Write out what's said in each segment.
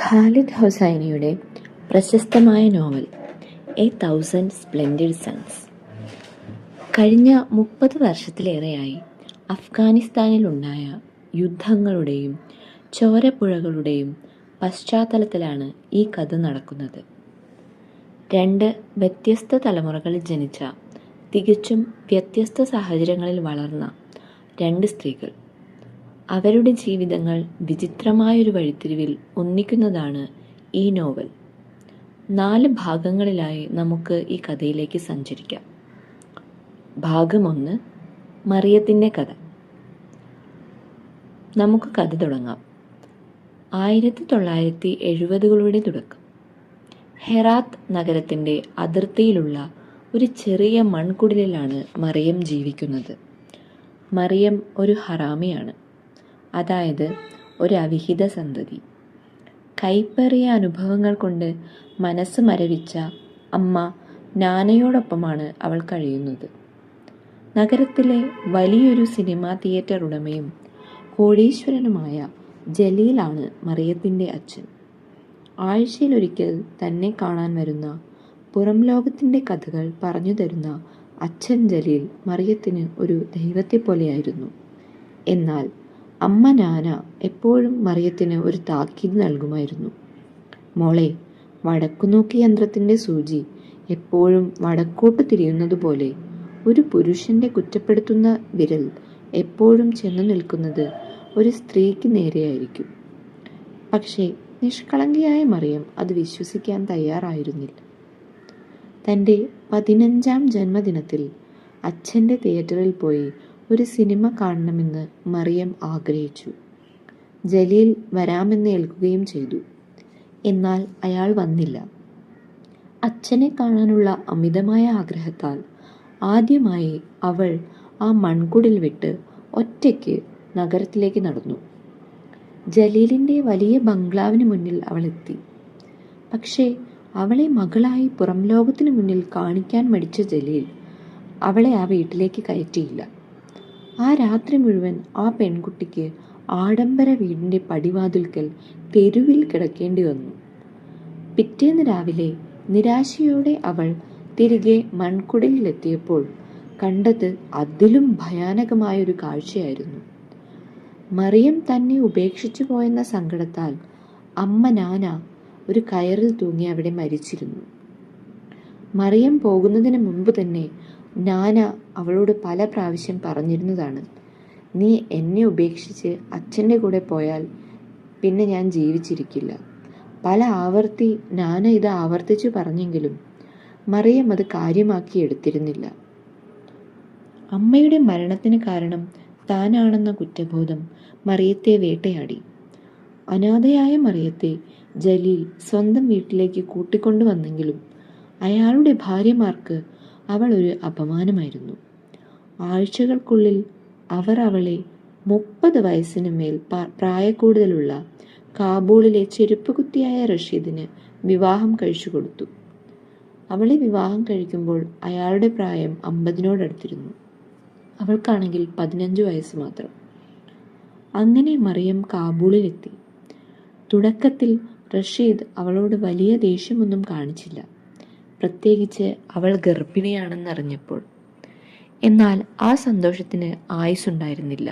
ഖാലിദ് ഹൊസൈനിയുടെ പ്രശസ്തമായ novel A thousand splendid sons. കഴിഞ്ഞ 30 വർഷത്തിലേറെയായി അഫ്ഗാനിസ്ഥാനിലുണ്ടായ യുദ്ധങ്ങളുടെയും ചോരപ്പുഴകളുടെയും പശ്ചാത്തലത്തിലാണ് ഈ കഥ നടക്കുന്നത്. 2 വ്യത്യസ്ത തലമുറകളിൽ ജനിച്ച, തികച്ചും വ്യത്യസ്ത സാഹചര്യങ്ങളിൽ വളർന്ന 2 സ്ത്രീകൾ. അവരുടെ ജീവിതങ്ങൾ വിചിത്രമായൊരു വഴിത്തിരിവിൽ ഒന്നിക്കുന്നതാണ് ഈ നോവൽ. 4 ഭാഗങ്ങളിലായി നമുക്ക് ഈ കഥയിലേക്ക് സഞ്ചരിക്കാം. ഭാഗം 1, മറിയത്തിൻ്റെ കഥ. നമുക്ക് കഥ തുടങ്ങാം. 1970കളുടെ തുടക്കം. ഹെറാത്ത് നഗരത്തിൻ്റെ അതിർത്തിയിലുള്ള ഒരു ചെറിയ മൺകുടിലിലാണ് മറിയം ജീവിക്കുന്നത്. മറിയം ഒരു ഹറാമിയാണ്, അതായത് ഒരു അവിഹിത സന്തതി. കൈപ്പേറിയ അനുഭവങ്ങൾ കൊണ്ട് മനസ്സ് മരവിച്ച അമ്മ നാനയോടൊപ്പമാണ് അവൾ കഴിയുന്നത്. നഗരത്തിലെ വലിയൊരു സിനിമാ തിയേറ്റർ ഉടമയും കോടീശ്വരനുമായ ജലീലാണ് മറിയത്തിൻ്റെ അച്ഛൻ. ആഴ്ചയിലൊരിക്കൽ തന്നെ കാണാൻ വരുന്ന, പുറം ലോകത്തിൻ്റെ കഥകൾ പറഞ്ഞു തരുന്ന അച്ഛൻ ജലീൽ മറിയത്തിന് ഒരു ദൈവത്തെപ്പോലെയായിരുന്നു. എന്നാൽ അമ്മ നാന എപ്പോഴും മറിയത്തിന് ഒരു താക്കീത് നൽകുമായിരുന്നു. മോളെ, വടക്കുനോക്കി യന്ത്രത്തിൻ്റെ സൂചി എപ്പോഴും വടക്കോട്ട് തിരിയുന്നതുപോലെ ഒരു പുരുഷൻ്റെ കുറ്റപ്പെടുത്തുന്ന വിരൽ എപ്പോഴും ചെന്നു നിൽക്കുന്നത് ഒരു സ്ത്രീക്ക് നേരെയായിരിക്കും. പക്ഷേ നിഷ്കളങ്കയായ മറിയം അത് വിശ്വസിക്കാൻ തയ്യാറായിരുന്നില്ല. തൻ്റെ 15ാം ജന്മദിനത്തിൽ അച്ഛൻ്റെ തിയേറ്ററിൽ പോയി ഒരു സിനിമ കാണണമെന്ന് മറിയം ആഗ്രഹിച്ചു. ജലീൽ വരാമെന്ന് ഏൽക്കുകയും ചെയ്തു. എന്നാൽ അയാൾ വന്നില്ല. അച്ഛനെ കാണാനുള്ള അമിതമായ ആഗ്രഹത്താൽ ആദ്യമായി അവൾ ആ മൺകുടിൽ വിട്ട് ഒറ്റയ്ക്ക് നഗരത്തിലേക്ക് നടന്നു. ജലീലിൻ്റെ വലിയ ബംഗ്ലാവിന് മുന്നിൽ അവൾ എത്തി. പക്ഷേ അവളെ മകളായി പുറം ലോകത്തിന് മുന്നിൽ കാണിക്കാൻ മടിച്ച ജലീൽ അവളെ ആ വീട്ടിലേക്ക് കയറ്റിയില്ല. ആ രാത്രി മുഴുവൻ ആ പെൺകുട്ടിക്ക് ആഡംബര വീടിൻ്റെ പടിവാതിൽക്കൽ തെരുവിൽ കിടക്കേണ്ടി വന്നു. പിറ്റേന്ന് രാവിലെ നിരാശയോടെ അവൾ തിരികെ മൺകുടിലെത്തിയപ്പോൾ കണ്ടത് അതിലും ഭയാനകമായൊരു കാഴ്ചയായിരുന്നു. മറിയം തന്നെ ഉപേക്ഷിച്ചു പോയെന്ന സങ്കടത്താൽ അമ്മ നാന ഒരു കയറിൽ തൂങ്ങി അവിടെ മരിച്ചിരുന്നു. മറിയം പോകുന്നതിന് മുൻപ് തന്നെ നാന അവളോട് പല പ്രാവശ്യം പറഞ്ഞിരുന്നതാണ്, നീ എന്നെ ഉപേക്ഷിച്ച് അച്ഛൻ്റെ കൂടെ പോയാൽ പിന്നെ ഞാൻ ജീവിച്ചിരിക്കില്ല. പല ആവർത്തി നാന ഇത് ആവർത്തിച്ചു പറഞ്ഞെങ്കിലും മറിയം അത് കാര്യമാക്കി എടുത്തിരുന്നില്ല. അമ്മയുടെ മരണത്തിന് കാരണം താനാണെന്ന കുറ്റബോധം മറിയത്തെ വേട്ടയാടി. അനാഥയായ മറിയത്തെ ജലീൽ സ്വന്തം വീട്ടിലേക്ക് കൂട്ടിക്കൊണ്ടുവന്നെങ്കിലും അയാളുടെ ഭാര്യമാർക്ക് അവൾ ഒരു അപമാനമായിരുന്നു. ആഴ്ചകൾക്കുള്ളിൽ അവർ അവളെ 30 വയസ്സിന് മേൽ പ്രായക്കൂടുതലുള്ള കാബൂളിലെ ചെരുപ്പുകുത്തിയായ റഷീദിന് വിവാഹം കഴിച്ചു കൊടുത്തു. അവളെ വിവാഹം കഴിക്കുമ്പോൾ അയാളുടെ പ്രായം 50നോടടുത്തിരുന്നു. അവൾക്കാണെങ്കിൽ 15 വയസ്സ് മാത്രം. അങ്ങനെ മറിയം കാബൂളിലെത്തി. തുടക്കത്തിൽ റഷീദ് അവളോട് വലിയ ദേഷ്യമൊന്നും കാണിച്ചില്ല, പ്രത്യേകിച്ച് അവൾ ഗർഭിണിയാണെന്നറിഞ്ഞപ്പോൾ. എന്നാൽ ആ സന്തോഷത്തിന് ആയുസ്സുണ്ടായിരുന്നില്ല.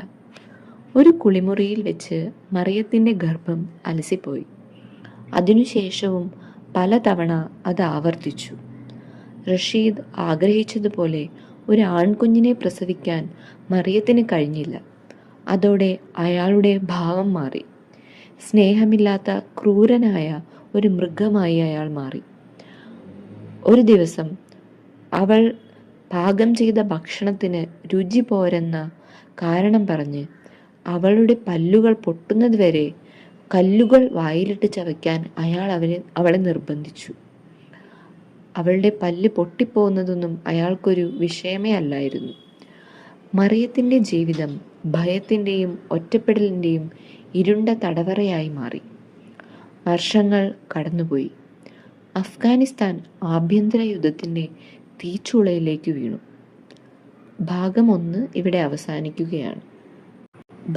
ഒരു കുളിമുറിയിൽ വെച്ച് മറിയത്തിൻ്റെ ഗർഭം അലസിപ്പോയി. അതിനുശേഷവും പലതവണ അത് ആവർത്തിച്ചു. റഷീദ് ആഗ്രഹിച്ചതുപോലെ ഒരു ആൺകുഞ്ഞിനെ പ്രസവിക്കാൻ മറിയത്തിന് കഴിഞ്ഞില്ല. അതോടെ അയാളുടെ ഭാവം മാറി. സ്നേഹമില്ലാത്ത ക്രൂരനായ ഒരു മൃഗമായി അയാൾ മാറി. ഒരു ദിവസം അവൾ പാകം ചെയ്ത ഭക്ഷണത്തിന് രുചി പോരെന്ന കാരണം പറഞ്ഞ് അവളുടെ പല്ലുകൾ പൊട്ടുന്നത് വരെ കല്ലുകൾ വായിലിട്ട് ചവയ്ക്കാൻ അയാൾ അവളെ നിർബന്ധിച്ചു. അവളുടെ പല്ല് പൊട്ടിപ്പോകുന്നതൊന്നും അയാൾക്കൊരു വിഷയമേ അല്ലായിരുന്നു. മറിയത്തിൻ്റെ ജീവിതം ഭയത്തിൻ്റെയും ഒറ്റപ്പെടലിൻ്റെയും ഇരുണ്ട തടവറയായി മാറി. വർഷങ്ങൾ കടന്നുപോയി. അഫ്ഗാനിസ്ഥാൻ ആഭ്യന്തര യുദ്ധത്തിൻ്റെ തീച്ചൂളയിലേക്ക് വീണു. ഭാഗം 1 ഇവിടെ അവസാനിക്കുകയാണ്.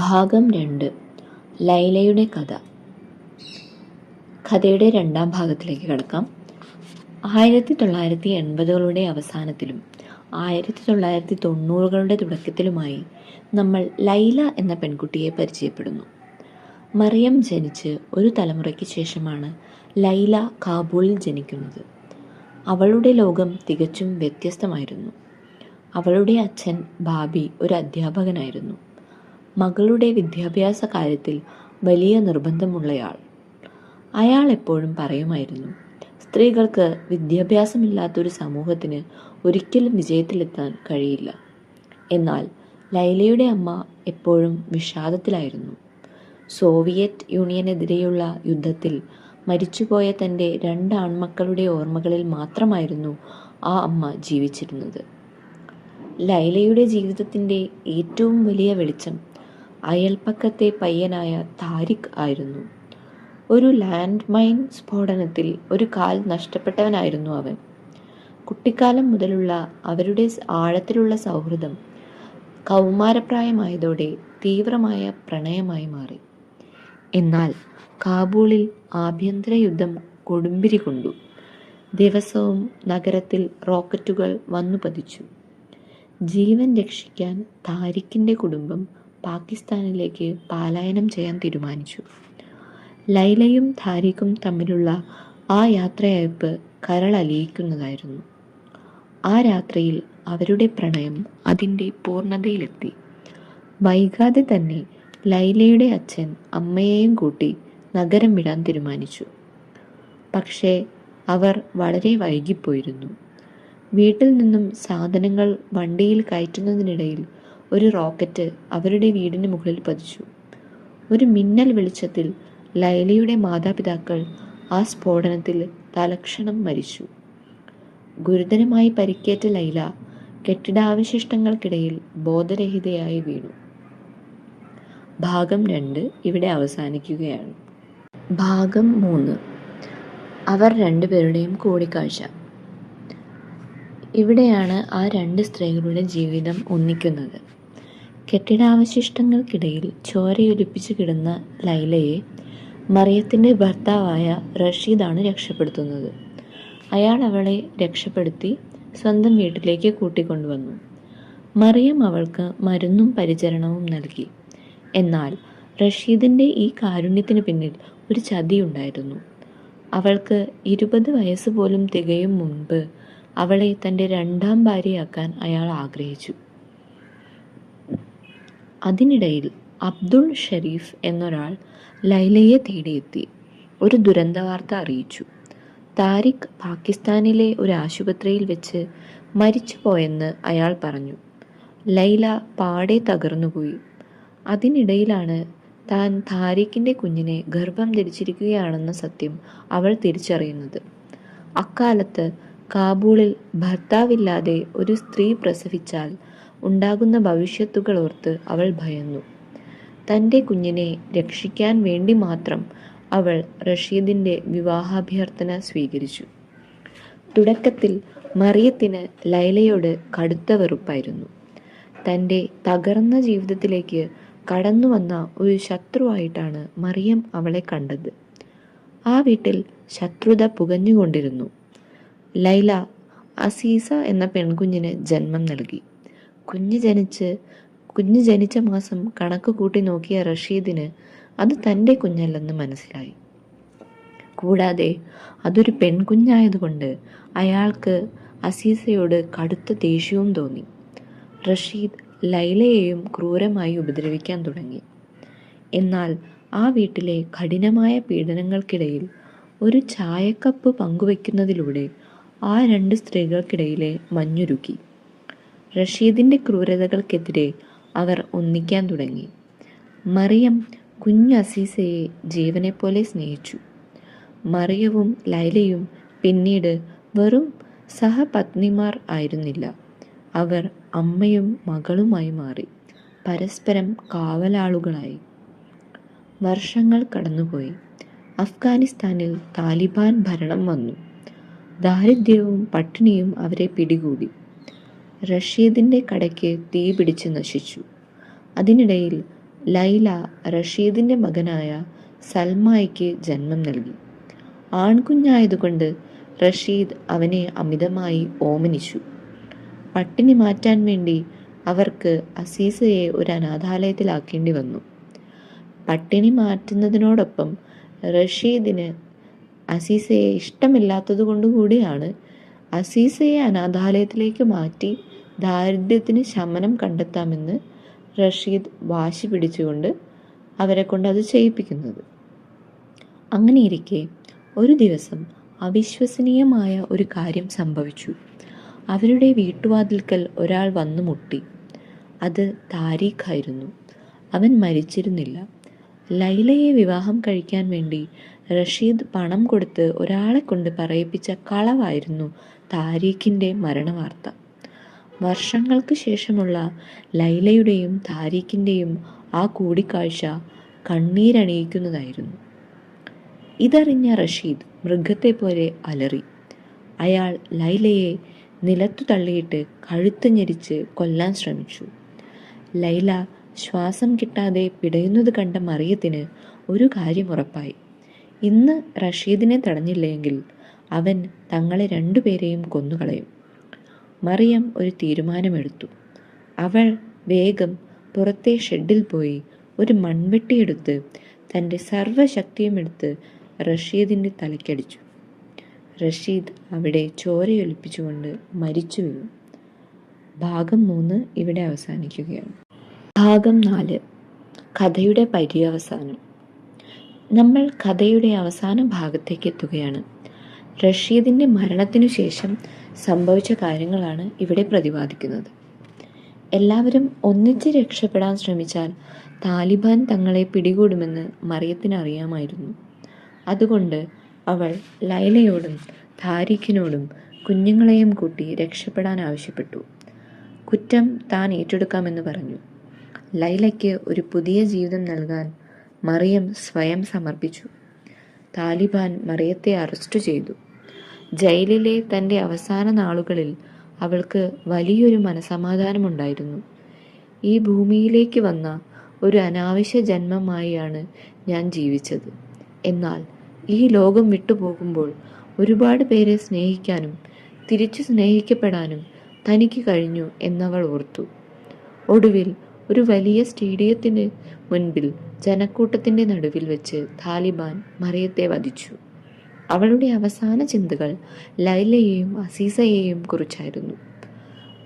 ഭാഗം 2, ലൈലയുടെ കഥ. കഥയുടെ രണ്ടാം ഭാഗത്തിലേക്ക് കടക്കാം. 1980കളുടെ അവസാനത്തിലും 1990കളുടെ തുടക്കത്തിലുമായി നമ്മൾ ലൈല എന്ന പെൺകുട്ടിയെ പരിചയപ്പെടുന്നു. മറിയം ജനിച്ച് ഒരു തലമുറയ്ക്ക് ശേഷമാണ് ലൈല കാബൂളിൽ ജനിക്കുന്നത്. അവളുടെ ലോകം തികച്ചും വ്യത്യസ്തമായിരുന്നു. അവളുടെ അച്ഛൻ ബാബി ഒരു അധ്യാപകനായിരുന്നു. മകളുടെ വിദ്യാഭ്യാസ കാര്യത്തിൽ വലിയ നിർബന്ധമുള്ളയാൾ. അയാൾ എപ്പോഴും പറയുമായിരുന്നു, സ്ത്രീകൾക്ക് വിദ്യാഭ്യാസമില്ലാത്തൊരു സമൂഹത്തിന് ഒരിക്കലും വിജയത്തിലെത്താൻ കഴിയില്ല. എന്നാൽ ലൈലയുടെ അമ്മ എപ്പോഴും വിഷാദത്തിലായിരുന്നു. സോവിയറ്റ് യൂണിയനെതിരെയുള്ള യുദ്ധത്തിൽ മരിച്ചുപോയ തൻ്റെ 2 ആൺമക്കളുടെ ഓർമ്മകളിൽ മാത്രമായിരുന്നു ആ അമ്മ ജീവിച്ചിരുന്നത്. ലൈലയുടെ ജീവിതത്തിൻ്റെ ഏറ്റവും വലിയ വെളിച്ചം അയൽപ്പക്കത്തെ പയ്യനായ താരിഖ് ആയിരുന്നു. ഒരു ലാൻഡ് മൈൻ സ്ഫോടനത്തിൽ ഒരു കാൽ നഷ്ടപ്പെട്ടവനായിരുന്നു അവൻ. കുട്ടിക്കാലം മുതലുള്ള അവരുടെ ആഴത്തിലുള്ള സൗഹൃദം കൗമാരപ്രായമായതോടെ തീവ്രമായ പ്രണയമായി മാറി. എന്നാൽ കാബൂളിൽ ആഭ്യന്തര യുദ്ധം കൊടുമ്പിരി കൊണ്ടു. ദിവസവും നഗരത്തിൽ റോക്കറ്റുകൾ വന്നു പതിച്ചു. ജീവൻ രക്ഷിക്കാൻ താരിഖിൻ്റെ കുടുംബം പാകിസ്ഥാനിലേക്ക് പലായനം ചെയ്യാൻ തീരുമാനിച്ചു. ലൈലയും താരിഖും തമ്മിലുള്ള ആ യാത്രയയപ്പ് കരളലിയിക്കുന്നതായിരുന്നു. ആ രാത്രിയിൽ അവരുടെ പ്രണയം അതിൻ്റെ പൂർണ്ണതയിലെത്തി. വൈകാതെ തന്നെ ലൈലയുടെ അച്ഛൻ അമ്മയെയും കൂട്ടി നഗരം വിടാൻ തീരുമാനിച്ചു. പക്ഷേ അവർ വളരെ വൈകിപ്പോയിരുന്നു. വീട്ടിൽ നിന്നും സാധനങ്ങൾ വണ്ടിയിൽ കയറ്റുന്നതിനിടയിൽ ഒരു റോക്കറ്റ് അവരുടെ വീടിന് മുകളിൽ പതിച്ചു. ഒരു മിന്നൽ വെളിച്ചത്തിൽ ലൈലയുടെ മാതാപിതാക്കൾ ആ സ്ഫോടനത്തിൽ തലക്ഷണം മരിച്ചു. ഗുരുതരമായി പരിക്കേറ്റ ലൈല കെട്ടിടാവശിഷ്ടങ്ങൾക്കിടയിൽ ബോധരഹിതയായി വീണു. ഭാഗം 2 ഇവിടെ അവസാനിക്കുകയാണ്. ഭാഗം 3. അവർ രണ്ടുപേരുടെയും കൂടിക്കാഴ്ച. ഇവിടെയാണ് ആ 2 സ്ത്രീകളുടെ ജീവിതം ഒന്നിക്കുന്നത്. കെട്ടിടാവശിഷ്ടങ്ങൾക്കിടയിൽ ചോരയൊലിപ്പിച്ച് കിടന്ന ലൈലയെ മറിയത്തിൻ്റെ ഭർത്താവായ റഷീദാണ് രക്ഷപ്പെടുത്തുന്നത്. അയാൾ അവളെ രക്ഷപ്പെടുത്തി സ്വന്തം വീട്ടിലേക്ക് കൂട്ടിക്കൊണ്ടുവന്നു. മറിയം അവൾക്ക് മരുന്നും പരിചരണവും നൽകി. എന്നാൽ റഷീദിൻ്റെ ഈ കാരുണ്യത്തിന് പിന്നിൽ ഒരു ചതിയുണ്ടായിരുന്നു. അവൾക്ക് 20 വയസ്സ് പോലും തികയും മുൻപ് അവളെ തൻ്റെ 2ാം ഭാര്യയാക്കാൻ അയാൾ ആഗ്രഹിച്ചു. അതിനിടയിൽ അബ്ദുൾ ഷരീഫ് എന്നൊരാൾ ലൈലയെ തേടിയെത്തി ഒരു ദുരന്തവാർത്ത അറിയിച്ചു. താരിഖ് പാകിസ്ഥാനിലെ ഒരു ആശുപത്രിയിൽ വെച്ച് മരിച്ചുപോയെന്ന് അയാൾ പറഞ്ഞു. ലൈല പാടെ തകർന്നുപോയി. അതിനിടയിലാണ് താൻ താരിഖിൻ്റെ കുഞ്ഞിനെ ഗർഭം ധരിച്ചിരിക്കുകയാണെന്ന സത്യം അവൾ തിരിച്ചറിയുന്നത്. അക്കാലത്ത് കാബൂളിൽ ഭർത്താവില്ലാതെ ഒരു സ്ത്രീ പ്രസവിച്ചാൽ ഉണ്ടാകുന്ന ഭവിഷ്യത്തുകൾ ഓർത്ത് അവൾ ഭയന്നു. തൻ്റെ കുഞ്ഞിനെ രക്ഷിക്കാൻ വേണ്ടി മാത്രം അവൾ റഷീദിൻ്റെ വിവാഹാഭ്യർത്ഥന സ്വീകരിച്ചു. തുടക്കത്തിൽ മറിയത്തിന് ലൈലയോട് കടുത്ത വെറുപ്പായിരുന്നു. തൻ്റെ തകർന്ന ജീവിതത്തിലേക്ക് കടന്നു വന്ന ഒരു ശത്രുവായിട്ടാണ് മറിയം അവളെ കണ്ടത്. ആ വീട്ടിൽ ശത്രുത പുകഞ്ഞുകൊണ്ടിരുന്നു. ലൈല അസീസ എന്ന പെൺകുഞ്ഞിന് ജന്മം നൽകി. കുഞ്ഞ് ജനിച്ച മാസം കണക്ക് കൂട്ടി നോക്കിയ റഷീദിന് അത് തൻ്റെ കുഞ്ഞല്ലെന്ന് മനസ്സിലായി. കൂടാതെ അതൊരു പെൺകുഞ്ഞായതുകൊണ്ട് അയാൾക്ക് അസീസയോട് കടുത്ത ദേഷ്യവും തോന്നി. റഷീദ് ലൈലയെയും ക്രൂരമായി ഉപദ്രവിക്കാൻ തുടങ്ങി. എന്നാൽ ആ വീട്ടിലെ കഠിനമായ പീഡനങ്ങൾക്കിടയിൽ ഒരു ചായക്കപ്പ് പങ്കുവയ്ക്കുന്നതിലൂടെ ആ 2 സ്ത്രീകൾക്കിടയിലെ മഞ്ഞുരുക്കി. റഷീദിൻ്റെ ക്രൂരതകൾക്കെതിരെ അവർ ഒന്നിക്കാൻ തുടങ്ങി. മറിയം കുഞ്ഞു അസീസയെ ജീവനെപ്പോലെ സ്നേഹിച്ചു. മറിയവും ലൈലയും പിന്നീട് വെറും സഹപത്നിമാർ ആയിരുന്നില്ല. അവർ അമ്മയും മകളുമായി മാറി. പരസ്പരം കാവലാളുകളായി. വർഷങ്ങൾ കടന്നുപോയി. അഫ്ഗാനിസ്ഥാനിൽ താലിബാൻ ഭരണം വന്നു. ദാരിദ്ര്യവും പട്ടിണിയും അവരെ പിടികൂടി. റഷീദിൻ്റെ കടയ്ക്ക് തീ പിടിച്ച് നശിച്ചു. അതിനിടയിൽ ലൈല റഷീദിൻ്റെ മകനായ സൽമായ്ക്ക് ജന്മം നൽകി. ആൺകുഞ്ഞായതുകൊണ്ട് റഷീദ് അവനെ അമിതമായി ഓമനിച്ചു. പട്ടിണി മാറ്റാൻ വേണ്ടി അവർക്ക് അസീസയെ ഒരു അനാഥാലയത്തിലാക്കേണ്ടി വന്നു. പട്ടിണി മാറ്റുന്നതിനോടൊപ്പം റഷീദിന് അസീസയെ ഇഷ്ടമില്ലാത്തതുകൊണ്ടുകൂടിയാണ് അസീസയെ അനാഥാലയത്തിലേക്ക് മാറ്റി ദാരിദ്ര്യത്തിന് ശമനം കണ്ടെത്താമെന്ന് റഷീദ് വാശി പിടിച്ചുകൊണ്ട് അവരെ കൊണ്ട് അത് ചെയ്യിപ്പിക്കുന്നത്. അങ്ങനെയിരിക്കെ ഒരു ദിവസം അവിശ്വസനീയമായ ഒരു കാര്യം സംഭവിച്ചു. അവരുടെ വീട്ടുവാതിൽക്കൽ ഒരാൾ വന്നു മുട്ടി. അത് താരീഖായിരുന്നു. അവൻ മരിച്ചിരുന്നില്ല. ലൈലയെ വിവാഹം കഴിക്കാൻ വേണ്ടി റഷീദ് പണം കൊടുത്ത് ഒരാളെ കൊണ്ട് പറയിപ്പിച്ച കളവായിരുന്നു താരീഖിൻ്റെ മരണവാർത്ത. വർഷങ്ങൾക്ക് ശേഷമുള്ള ലൈലയുടെയും താരീഖിൻ്റെയും ആ കൂടിക്കാഴ്ച കണ്ണീരണിയിക്കുന്നതായിരുന്നു. ഇതറിഞ്ഞ റഷീദ് മൃഗത്തെ പോലെ അലറി. അയാൾ ലൈലയെ നിലത്തു തള്ളിയിട്ട് കഴുത്ത് ഞെരിച്ച് കൊല്ലാൻ ശ്രമിച്ചു. ലൈല ശ്വാസം കിട്ടാതെ പിടയുന്നത് കണ്ട മറിയത്തിന് ഒരു കാര്യം ഉറപ്പായി. ഇന്ന് റഷീദിനെ തടഞ്ഞില്ലെങ്കിൽ അവൻ തങ്ങളെ രണ്ടുപേരെയും കൊന്നുകളയും. മറിയം ഒരു തീരുമാനമെടുത്തു. അവൾ വേഗം പുറത്തെ ഷെഡിൽ പോയി ഒരു മൺവെട്ടിയെടുത്ത് തൻ്റെ സർവ്വശക്തിയുമെടുത്ത് റഷീദിൻ്റെ തലയ്ക്കടിച്ചു. റഷീദ് അവിടെ ചോരയൊലിപ്പിച്ചുകൊണ്ട് മരിച്ചു വീണു. ഭാഗം 3 ഇവിടെ അവസാനിക്കുകയാണ്. ഭാഗം 4 കഥയുടെ പര്യവസാനം. നമ്മൾ കഥയുടെ അവസാന ഭാഗത്തേക്ക് എത്തുകയാണ്. റഷീദിൻ്റെ മരണത്തിനു ശേഷം സംഭവിച്ച കാര്യങ്ങളാണ് ഇവിടെ പ്രതിപാദിക്കുന്നത്. എല്ലാവരും ഒന്നിച്ച് രക്ഷപ്പെടാൻ ശ്രമിച്ചാൽ താലിബാൻ തങ്ങളെ പിടികൂടുമെന്ന് മറിയത്തിന് അറിയാമായിരുന്നു. അതുകൊണ്ട് അവൾ ലൈലയോടും താരീഖിനോടും കുഞ്ഞുങ്ങളെയും കൂട്ടി രക്ഷപ്പെടാൻ ആവശ്യപ്പെട്ടു. കുറ്റം താൻ ഏറ്റെടുക്കാമെന്ന് പറഞ്ഞു. ലൈലയ്ക്ക് ഒരു പുതിയ ജീവിതം നൽകാൻ മറിയം സ്വയം സമർപ്പിച്ചു. താലിബാൻ മറിയത്തെ അറസ്റ്റ് ചെയ്തു. ജയിലിലെ തൻ്റെ അവസാന നാളുകളിൽ അവൾക്ക് വലിയൊരു മനസമാധാനമുണ്ടായിരുന്നു. ഈ ഭൂമിയിലേക്ക് വന്ന ഒരു അനാവശ്യ ജന്മമായാണ് ഞാൻ ജീവിച്ചത്. എന്നാൽ ഈ ലോകം വിട്ടുപോകുമ്പോൾ ഒരുപാട് പേരെ സ്നേഹിക്കാനും തിരിച്ചു സ്നേഹിക്കപ്പെടാനും തനിക്ക് കഴിഞ്ഞു എന്നവൾ ഓർത്തു. ഒടുവിൽ ഒരു വലിയ സ്റ്റേഡിയത്തിന് മുൻപിൽ ജനക്കൂട്ടത്തിൻ്റെ നടുവിൽ വെച്ച് താലിബാൻ മറിയത്തെ വധിച്ചു. അവളുടെ അവസാന ചിന്തകൾ ലൈലയെയും അസീസയെയും കുറിച്ചായിരുന്നു.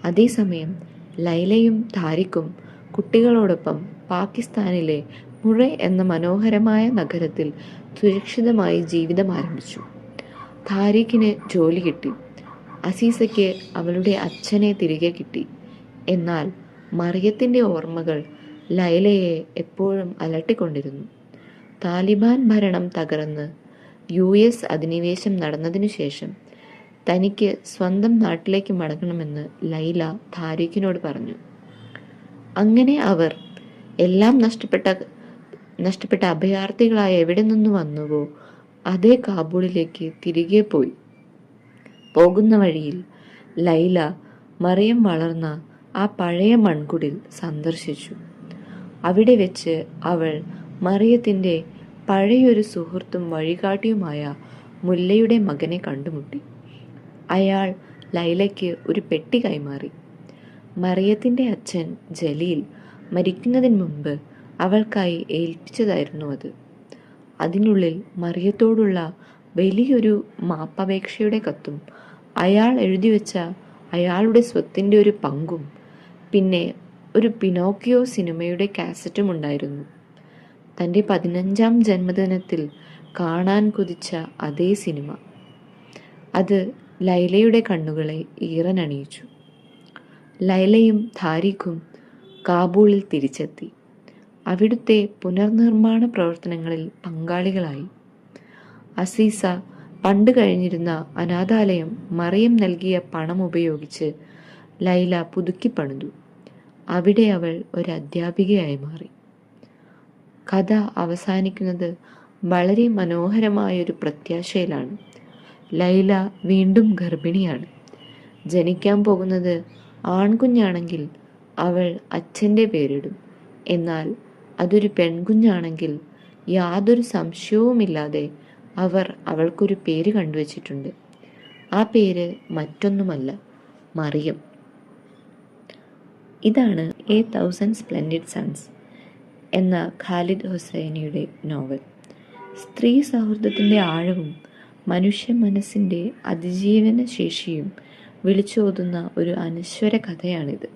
അതേസമയം ലൈലയും താരിഖും കുട്ടികളോടൊപ്പം പാകിസ്ഥാനിലെ മുറെ എന്ന മനോഹരമായ നഗരത്തിൽ സുരക്ഷിതമായി ജീവിതം ആരംഭിച്ചു. താരിഖിന് ജോലി കിട്ടി. അസീസയ്ക്ക് അവളുടെ അച്ഛനെ തിരികെ കിട്ടി. എന്നാൽ മറിയത്തിൻ്റെ ഓർമ്മകൾ ലൈലയെ എപ്പോഴും അലട്ടിക്കൊണ്ടിരുന്നു. താലിബാൻ ഭരണം തകർന്ന് US അധിനിവേശം നടന്നതിനു ശേഷം തനിക്ക് സ്വന്തം നാട്ടിലേക്ക് മടങ്ങണമെന്ന് ലൈല താരിഖിനോട് പറഞ്ഞു. അങ്ങനെ അവർ എല്ലാം നഷ്ടപ്പെട്ട അഭയാർത്ഥികളായ എവിടെ നിന്ന് വന്നുവോ അതേ കാബൂളിലേക്ക് തിരികെ പോയി. പോകുന്ന വഴിയിൽ ലൈല മറിയം വളർന്ന ആ പഴയ മൺകുടിൽ സന്ദർശിച്ചു. അവിടെ വെച്ച് അവൾ മറിയത്തിൻ്റെ പഴയൊരു സുഹൃത്തും വഴികാട്ടിയുമായ മുല്ലയുടെ മകനെ കണ്ടുമുട്ടി. അയാൾ ലൈലയ്ക്ക് ഒരു പെട്ടി കൈമാറി. മറിയത്തിൻ്റെ അച്ഛൻ ജലീൽ മരിക്കുന്നതിന് മുമ്പ് അവൾക്കായി ഏൽപ്പിച്ചതായിരുന്നു അത്. അതിനുള്ളിൽ മറിയത്തോടുള്ള വലിയൊരു മാപ്പപേക്ഷയുടെ കത്തും അയാൾ എഴുതിവെച്ച അയാളുടെ സ്വത്തിൻ്റെ ഒരു പങ്കും പിന്നെ ഒരു പിനോക്കിയോ സിനിമയുടെ കാസറ്റും ഉണ്ടായിരുന്നു. തൻ്റെ 15ാം ജന്മദിനത്തിൽ കാണാൻ കൊതിച്ച അതേ സിനിമ. അത് ലൈലയുടെ കണ്ണുകളെ ഈറനണിയിച്ചു. ലൈലയും താരിഖും കാബൂളിൽ തിരിച്ചെത്തി. അവിടുത്തെ പുനർനിർമ്മാണ പ്രവർത്തനങ്ങളിൽ പങ്കാളികളായി. അസീസ പണ്ട് കഴിഞ്ഞിരുന്ന അനാഥാലയം മറിയം നൽകിയ പണം ഉപയോഗിച്ച് ലൈല പുതുക്കി പണിതു. അവിടെ അവൾ ഒരു അധ്യാപികയായി മാറി. കഥ അവസാനിക്കുന്നത് വളരെ മനോഹരമായൊരു പ്രത്യാശയിലാണ്. ലൈല വീണ്ടും ഗർഭിണിയാണ്. ജനിക്കാൻ പോകുന്നത് ആൺകുഞ്ഞാണെങ്കിൽ അവൾ അച്ഛൻ്റെ പേരിടും. എന്നാൽ അതൊരു പെൺകുഞ്ഞാണെങ്കിൽ യാതൊരു സംശയവുമില്ലാതെ അവർ അവൾക്കൊരു പേര് കണ്ടുവച്ചിട്ടുണ്ട്. ആ പേര് മറ്റൊന്നുമല്ല, മറിയം. ഇതാണ് എ തൗസൻഡ് സ്പ്ലെൻഡിഡ് സൺസ് എന്ന ഖാലിദ് ഹൊസൈനിയുടെ നോവൽ. സ്ത്രീ സൗഹൃദത്തിൻ്റെ ആഴവും മനുഷ്യ മനസ്സിൻ്റെ അതിജീവന ശേഷിയും വിളിച്ചോതുന്ന ഒരു അനശ്വര കഥയാണിത്.